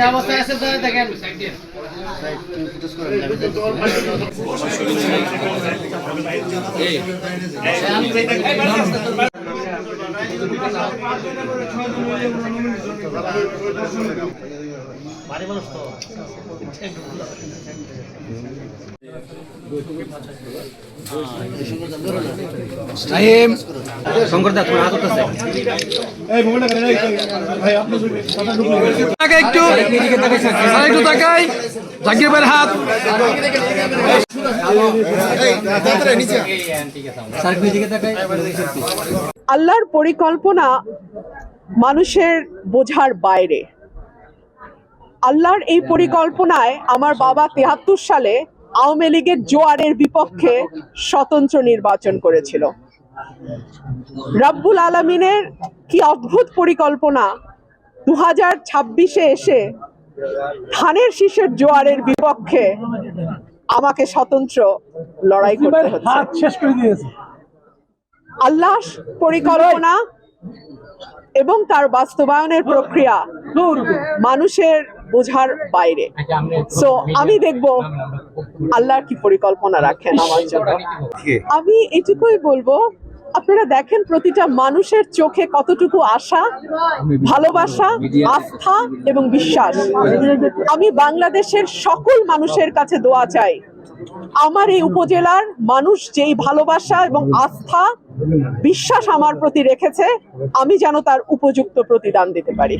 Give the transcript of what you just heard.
অবস্থায় আছে তো দেখেন শঙ্কর দা তোমার হাত উঠতেছে একটু তাকাই জাকির ভাইয়ের হাত আল্লাহর পরিকল্পনা মানুষের বোঝার বাইরে। আল্লাহর এই পরিকল্পনায় আমার বাবা ৭৩ সালে আওয়ামী লীগের জোয়ারের বিপক্ষে স্বতন্ত্র নির্বাচন করেছিল। রাব্বুল আলামিনের কি অদ্ভুত পরিকল্পনা, 2026-এ এসে ধানের শীষের জোয়ারের বিপক্ষে আমাকে স্বতন্ত্র লড়াই করতে হচ্ছে। আল্লাহ পরিকল্পনা এবং তার বাস্তবায়নের প্রক্রিয়া মানুষের বোঝার বাইরে। সো আমি দেখব আল্লাহর কি পরিকল্পনা রাখেন আমার জন্য। আমি এটুকুই বলবো, আপনারা দেখেন প্রতিটা মানুষের চোখে কতটুকু আশা, ভালোবাসা, আস্থা এবং বিশ্বাস। আমি বাংলাদেশের সকল মানুষের কাছে দোয়া চাই, আমার এই উপজেলার মানুষ যেই ভালোবাসা এবং আস্থা, বিশ্বাস আমার প্রতি রেখেছে, আমি যেন তার উপযুক্ত প্রতিদান দিতে পারি।